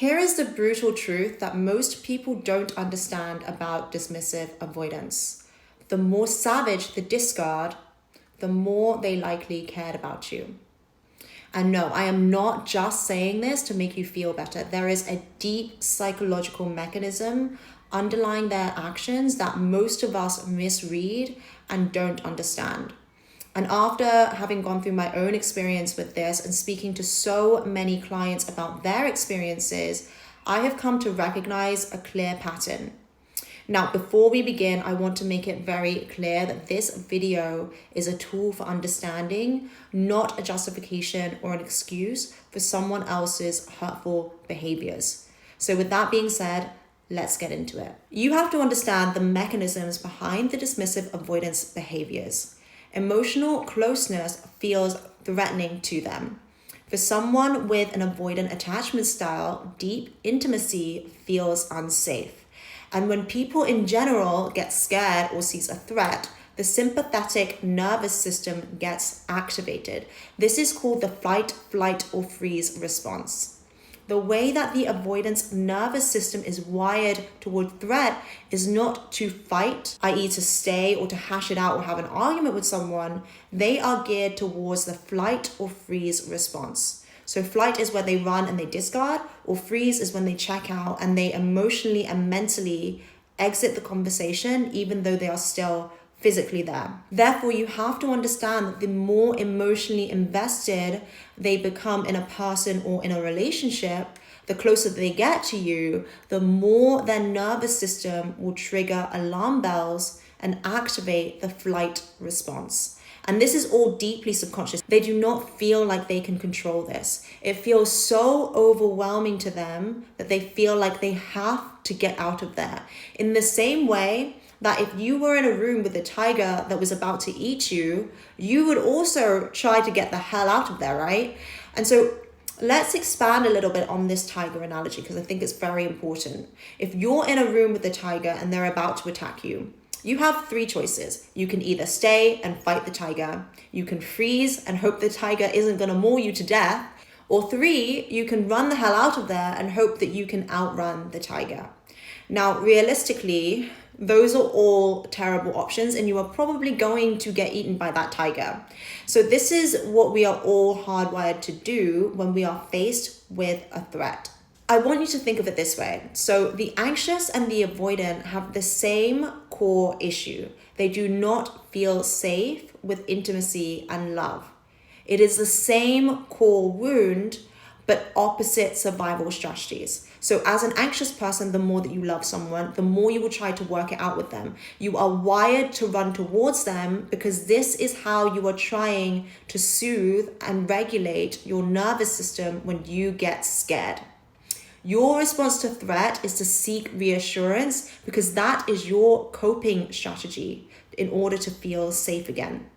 Here is the brutal truth that most people don't understand about dismissive avoidance. The more savage the discard, the more they likely cared about you. And no, I am not just saying this to make you feel better. There is a deep psychological mechanism underlying their actions that most of us misread and don't understand. And after having gone through my own experience with this and speaking to so many clients about their experiences, I have come to recognize a clear pattern. Now, before we begin, I want to make it very clear that this video is a tool for understanding, not a justification or an excuse for someone else's hurtful behaviors. So with that being said, let's get into it. You have to understand the mechanisms behind the dismissive avoidance behaviors. Emotional closeness feels threatening to them. For someone with an avoidant attachment style, deep intimacy feels unsafe. And when people in general get scared or sees a threat, the sympathetic nervous system gets activated. This is called the fight, flight, or freeze response. The way that the avoidance nervous system is wired toward threat is not to fight, i.e. to stay or to hash it out or have an argument with someone. They are geared towards the flight or freeze response. So flight is where they run and they discard, or freeze is when they check out and they emotionally and mentally exit the conversation, even though they are still physically there. Therefore, you have to understand that the more emotionally invested they become in a person or in a relationship, the closer they get to you, the more their nervous system will trigger alarm bells and activate the flight response. And this is all deeply subconscious. They do not feel like they can control this. It feels so overwhelming to them that they feel like they have to get out of there. In the same way that if you were in a room with a tiger that was about to eat you, you would also try to get the hell out of there, right? And so let's expand a little bit on this tiger analogy because I think it's very important. If you're in a room with a tiger and they're about to attack you, you have three choices. You can either stay and fight the tiger, you can freeze and hope the tiger isn't gonna maul you to death, or three, you can run the hell out of there and hope that you can outrun the tiger. Now, realistically, those are all terrible options and you are probably going to get eaten by that tiger. So this is what we are all hardwired to do when we are faced with a threat. I want you to think of it this way. So the anxious and the avoidant have the same core issue. They do not feel safe with intimacy and love. It is the same core wound, but opposite survival strategies. So as an anxious person, the more that you love someone, the more you will try to work it out with them. You are wired to run towards them because this is how you are trying to soothe and regulate your nervous system when you get scared. Your response to threat is to seek reassurance because that is your coping strategy in order to feel safe again.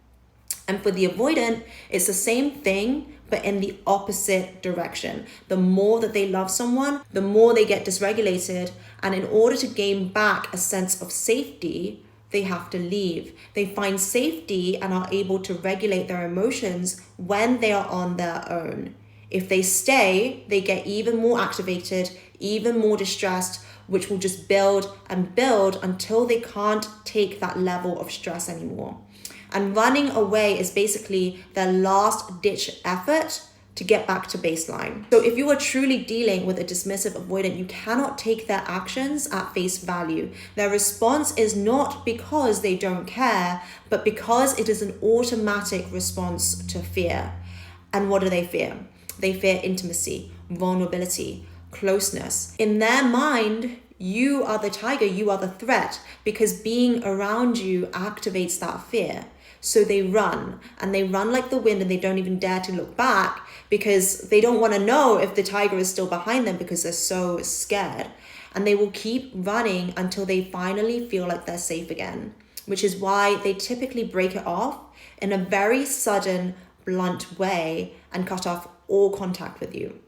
And for the avoidant, it's the same thing, but in the opposite direction. The more that they love someone, the more they get dysregulated. And in order to gain back a sense of safety, they have to leave. They find safety and are able to regulate their emotions when they are on their own. If they stay, they get even more activated, even more distressed, which will just build and build until they can't take that level of stress anymore. And running away is basically their last ditch effort to get back to baseline. So if you are truly dealing with a dismissive avoidant, you cannot take their actions at face value. Their response is not because they don't care, but because it is an automatic response to fear. And what do they fear? They fear intimacy, vulnerability, closeness. In their mind, you are the tiger, you are the threat, because being around you activates that fear. So they run, and they run like the wind, and they don't even dare to look back because they don't want to know if the tiger is still behind them because they're so scared. And they will keep running until they finally feel like they're safe again, which is why they typically break it off in a very sudden, blunt way and cut off all contact with you.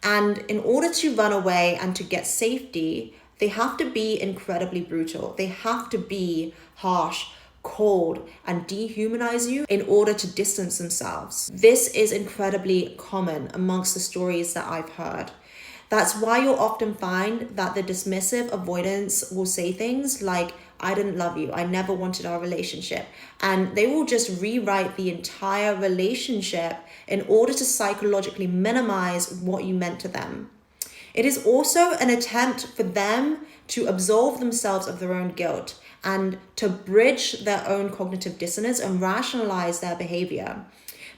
And in order to run away and to get safety, they have to be incredibly brutal. They have to be harsh, cold, and dehumanize you in order to distance themselves. This is incredibly common amongst the stories that I've heard. That's why you'll often find that the dismissive avoidance will say things like, I didn't love you, I never wanted our relationship. And they will just rewrite the entire relationship in order to psychologically minimize what you meant to them. It is also an attempt for them to absolve themselves of their own guilt and to bridge their own cognitive dissonance and rationalize their behavior,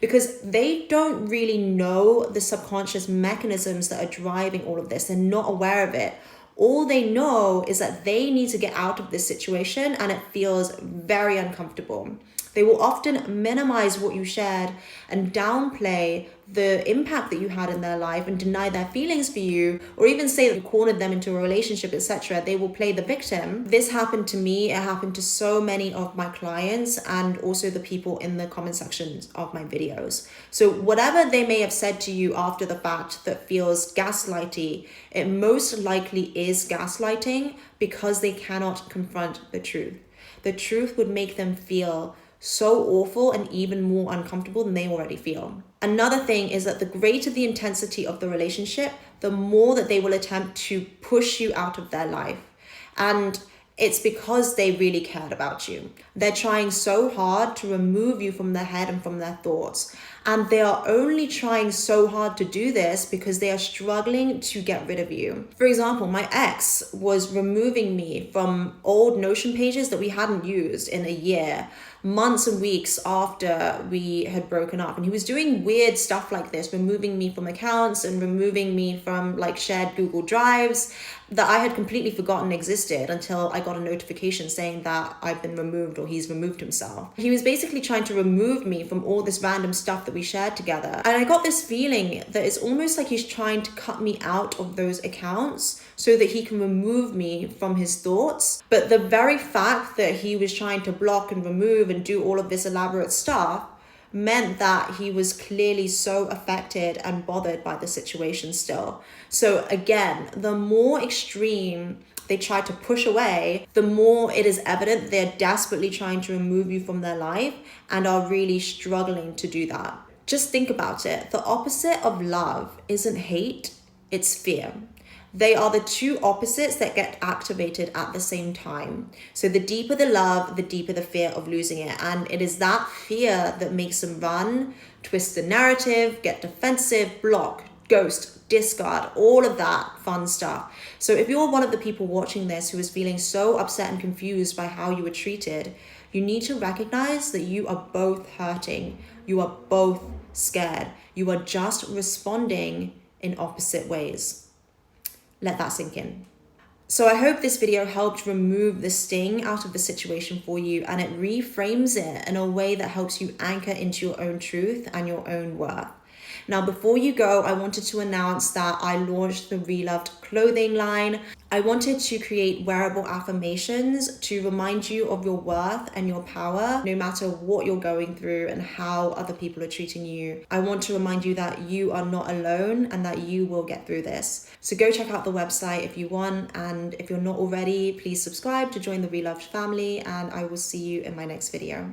because they don't really know the subconscious mechanisms that are driving all of this. They're not aware of it. All they know is that they need to get out of this situation and it feels very uncomfortable. They will often minimize what you shared and downplay the impact that you had in their life and deny their feelings for you, or even say that you cornered them into a relationship, etc. They will play the victim. This happened to me. It happened to so many of my clients and also the people in the comment sections of my videos. So whatever they may have said to you after the fact that feels gaslighty, it most likely is gaslighting because they cannot confront the truth. The truth would make them feel so awful and even more uncomfortable than they already feel. Another thing is that the greater the intensity of the relationship, the more that they will attempt to push you out of their life. And it's because they really cared about you. They're trying so hard to remove you from their head and from their thoughts. And they are only trying so hard to do this because they are struggling to get rid of you. For example, my ex was removing me from old Notion pages that we hadn't used in a year, months and weeks after we had broken up. And he was doing weird stuff like this, removing me from accounts and removing me from like shared Google Drives that I had completely forgotten existed until I got a notification saying that I've been removed or he's removed himself. He was basically trying to remove me from all this random stuff that we shared together. And I got this feeling that it's almost like he's trying to cut me out of those accounts so that he can remove me from his thoughts. But the very fact that he was trying to block and remove and do all of this elaborate stuff meant that he was clearly so affected and bothered by the situation still. So again, the more extreme they try to push away, the more it is evident they're desperately trying to remove you from their life and are really struggling to do that. Just think about it. The opposite of love isn't hate, it's fear. They are the two opposites that get activated at the same time. So the deeper the love, the deeper the fear of losing it. And it is that fear that makes them run, twist the narrative, get defensive, block, ghost, discard, all of that fun stuff. So if you're one of the people watching this who is feeling so upset and confused by how you were treated, you need to recognize that you are both hurting. You are both scared. You are just responding in opposite ways. Let that sink in. So I hope this video helped remove the sting out of the situation for you, and it reframes it in a way that helps you anchor into your own truth and your own worth. Now, before you go, I wanted to announce that I launched the Reloved clothing line. I wanted to create wearable affirmations to remind you of your worth and your power, no matter what you're going through and how other people are treating you. I want to remind you that you are not alone and that you will get through this. So go check out the website if you want, and if you're not already, please subscribe to join the Reloved family, and I will see you in my next video.